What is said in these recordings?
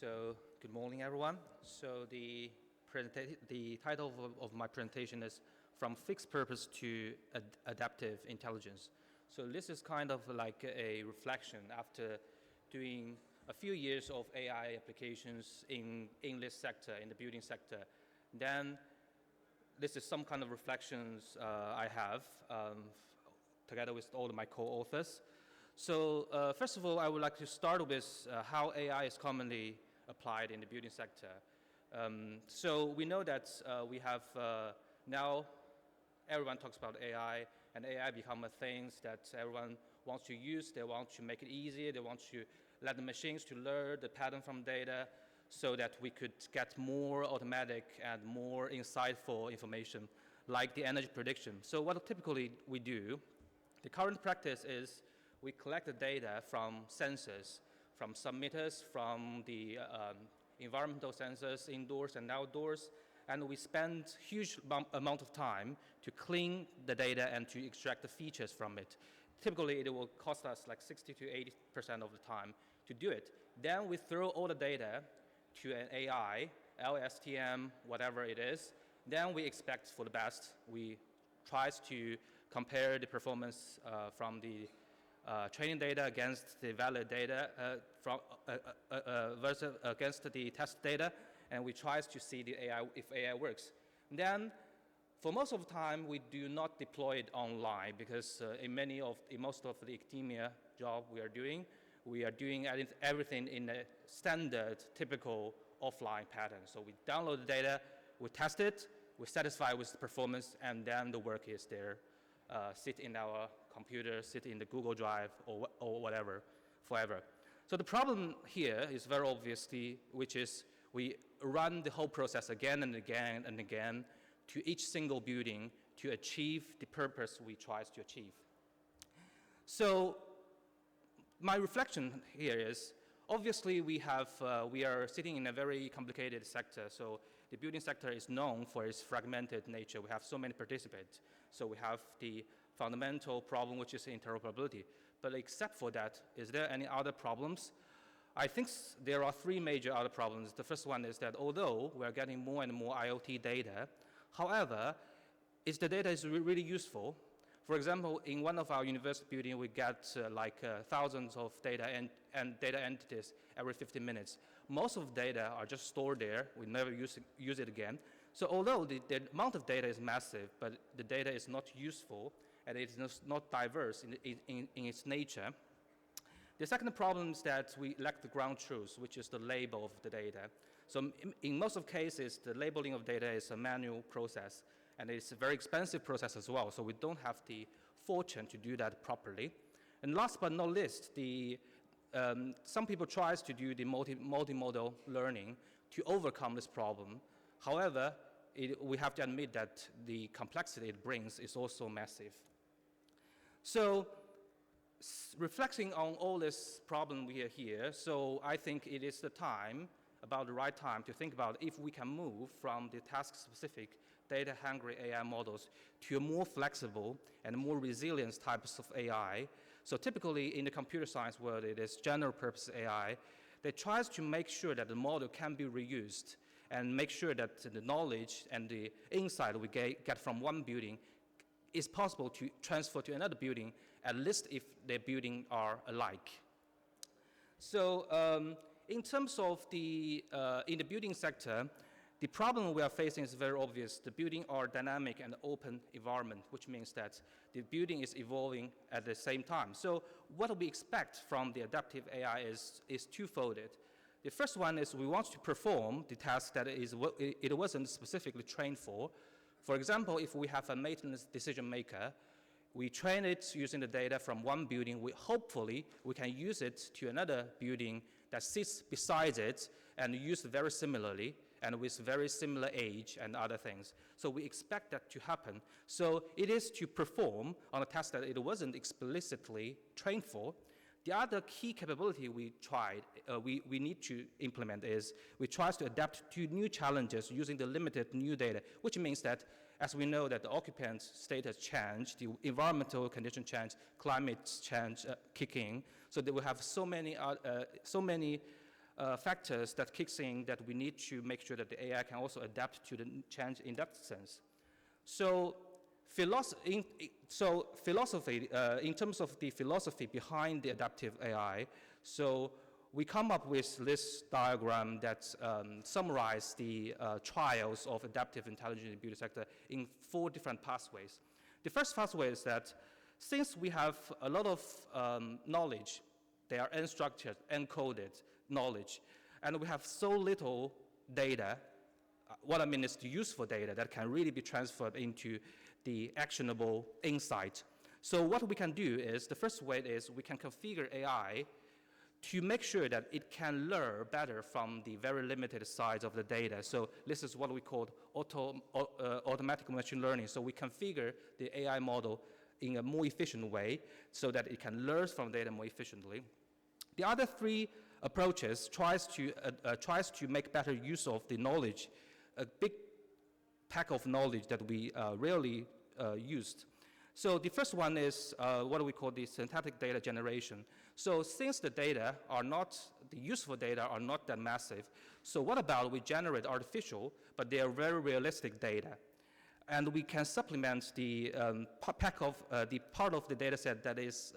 So good morning, everyone. So the title of my presentation is From Fixed Purpose to Adaptive Intelligence. So this is kind of like a reflection after doing a few years of AI applications in this sector, in the building sector. Then this is some kind of reflections I have together with all of my co-authors. So first of all, I would like to start with how AI is commonly applied in the building sector. So we know that we have now everyone talks about AI, and AI become a thing that everyone wants to use. They want to make it easier. They want to let the machines to learn the pattern from data so that we could get more automatic and more insightful information like the energy prediction. So what typically we do, the current practice is we collect the data from sensors, from submitters, from the environmental sensors, indoors and outdoors, and we spend huge amount of time to clean the data and to extract the features from it. Typically, it will cost us like 60 to 80% of the time to do it. Then we throw all the data to an AI, LSTM, whatever it is. Then we expect for the best. We try to compare the performance from the training data against the valid data versus against the test data, and we try to see the AI if AI works. And then, for most of the time, we do not deploy it online because in most of the academia job we are doing everything in a standard, typical offline pattern. So we download the data, we test it, we're satisfied with the performance, and then the work is there. Sit in our computer, sit in the Google Drive or whatever, forever. So the problem here is very obviously, which is we run the whole process again and again and again to each single building to achieve the purpose we try to achieve. So my reflection here is, obviously we are sitting in a very complicated sector. So the building sector is known for its fragmented nature. We have so many participants. So we have the fundamental problem, which is interoperability. But except for that, is there any other problems? I think there are three major other problems. The first one is that although we're getting more and more IoT data, however, is the data is really useful? For example, in one of our university buildings, we get thousands of data and data entities every 15 minutes. Most of the data are just stored there. We never use it again. So although the amount of data is massive, but the data is not useful and it is not diverse in its nature. The second problem is that we lack the ground truth, which is the label of the data. So in most of cases, the labeling of data is a manual process, and it's a very expensive process as well, so we don't have the fortune to do that properly. And last but not least, some people try to do the multimodal learning to overcome this problem. However, we have to admit that the complexity it brings is also massive. So reflecting on all this problem we are here, so I think it is the right time to think about if we can move from the task-specific, data-hungry AI models to a more flexible and more resilient types of AI. So typically in the computer science world, it is general-purpose AI that tries to make sure that the model can be reused and make sure that the knowledge and the insight we get from one building is possible to transfer to another building, at least if their buildings are alike. So in terms of in the building sector, the problem we are facing is very obvious. The buildings are dynamic and open environment, which means that the building is evolving at the same time. So what we expect from the adaptive AI is twofold. The first one is we want to perform the task that it wasn't specifically trained for. For example, if we have a maintenance decision maker, we train it using the data from one building. Hopefully, we can use it to another building that sits beside it and used very similarly and with very similar age and other things. So we expect that to happen. So it is to perform on a task that it wasn't explicitly trained for. The other key capability we need to implement is we try to adapt to new challenges using the limited new data, which means that as we know that the occupant status change, the environmental condition change, climate change kick in, so that we have so many factors that kicks in that we need to make sure that the AI can also adapt to the change in that sense. So philosophy, in terms of the philosophy behind the adaptive AI, so we come up with this diagram that summarizes the trials of adaptive intelligence in the beauty sector in 4 different pathways. The first pathway is that since we have a lot of knowledge, they are unstructured, encoded knowledge, and we have so little data, what I mean is the useful data that can really be transferred into the actionable insight. So what we can do is, the first way is we can configure AI to make sure that it can learn better from the very limited size of the data. So this is what we call automatic machine learning. So we configure the AI model in a more efficient way so that it can learn from data more efficiently. The other 3 approaches tries to make better use of the knowledge, a big pack of knowledge that we rarely used. So the first one is what we call the synthetic data generation. So since the data are not, the useful data are not that massive, so what about we generate artificial, but they are very realistic data? And we can supplement the the part of the data set that is,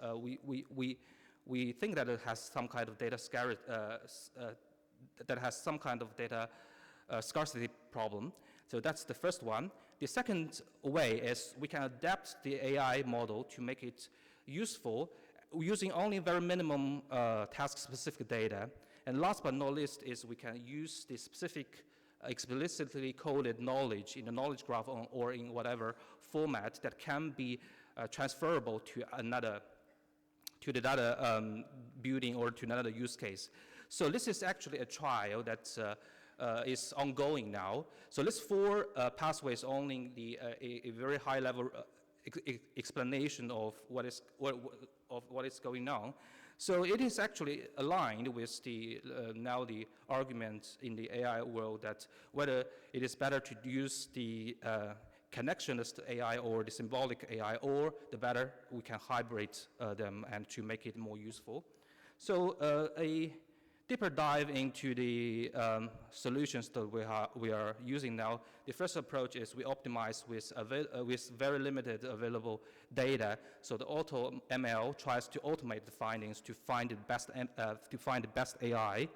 we think that it has some kind of data scarcity problem. So that's the first one. The second way is we can adapt the AI model to make it useful using only very minimum task-specific data. And last but not least is we can use the specific explicitly coded knowledge in the knowledge graph or in whatever format that can be transferable to another building or to another use case. So this is actually a trial that is ongoing now. So this 4 pathways only a very high level explanation of what is going on. So it is actually aligned with the now the argument in the AI world that whether it is better to use the connectionist AI or the symbolic AI, or the better we can hybrid them and to make it more useful. So a deeper dive into the solutions that we are using now. The first approach is we optimize with very limited available data. So the auto ML tries to automate the findings to find the best AI,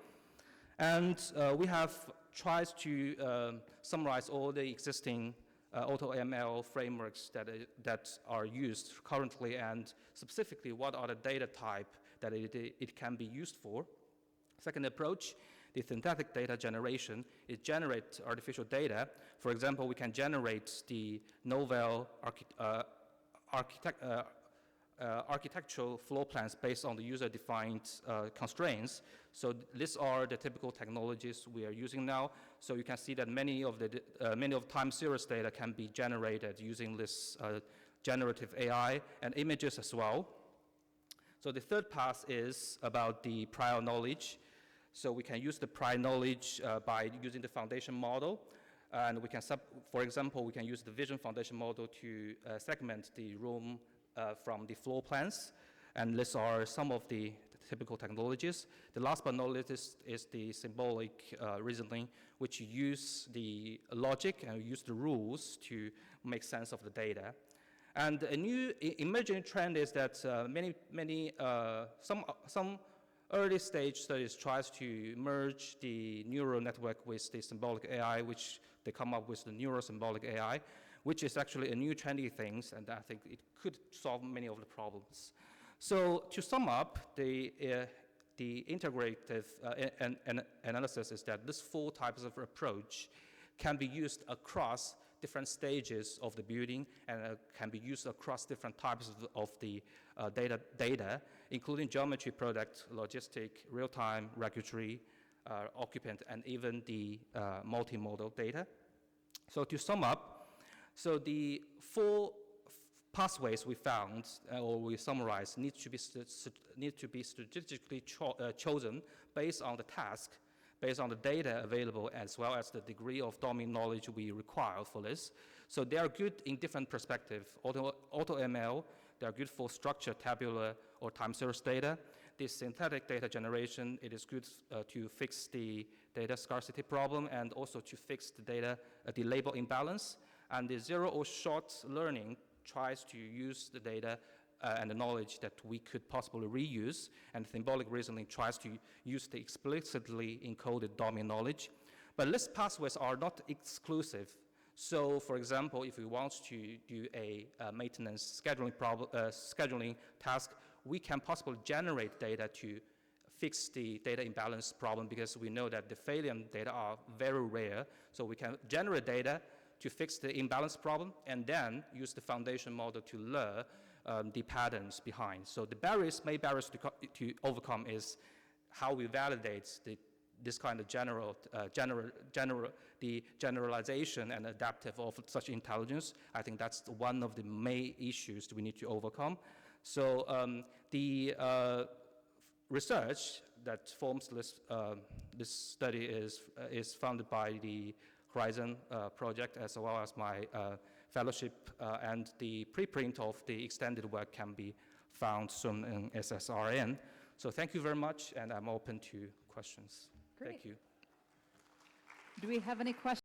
and we have tried to summarize all the existing auto ML frameworks that are used currently, and specifically what are the data type that it can be used for. Second approach, the synthetic data generation. It generates artificial data. For example, we can generate the novel architectural floor plans based on the user-defined constraints. So these are the typical technologies we are using now. So you can see that many of time series data can be generated using this generative AI and images as well. So the third path is about the prior knowledge. So we can use the prior knowledge by using the foundation model. And we can, for example, we can use the vision foundation model to segment the room from the floor plans. And these are some of the typical technologies. The last but not least is the symbolic reasoning, which use the logic and use the rules to make sense of the data. And a new emerging trend is that some early stage studies tries to merge the neural network with the symbolic AI, which they come up with the neuro-symbolic AI, which is actually a new trendy thing, and I think it could solve many of the problems. So to sum up, the integrative analysis is that these 4 types of approach can be used across different stages of the building and can be used across different types of the data, including geometry, product, logistic, real-time, regulatory, occupant, and even the multimodal data. So to sum up, so the 4 pathways we found or we summarized need to be strategically chosen based on the task, based on the data available, as well as the degree of domain knowledge we require for this. So they are good in different perspectives. Auto ML, they are good for structured, tabular, or time series data. this synthetic data generation, it is good to fix the data scarcity problem and also to fix the data, the label imbalance. And the zero or short learning tries to use the data and the knowledge that we could possibly reuse, and symbolic reasoning tries to use the explicitly encoded domain knowledge. But list pathways are not exclusive. So, for example, if we want to do a maintenance scheduling task, we can possibly generate data to fix the data imbalance problem, because we know that the failure data are very rare. So we can generate data to fix the imbalance problem and then use the foundation model to learn the patterns behind. So the main barriers to overcome is how we validate this kind of the generalization and adaptive of such intelligence. I think that's one of the main issues that we need to overcome. So the research that forms this study is funded by the Horizon project, as well as my fellowship, and the preprint of the extended work can be found soon in SSRN. So thank you very much, and I'm open to questions. Great. Thank you. Do we have any questions?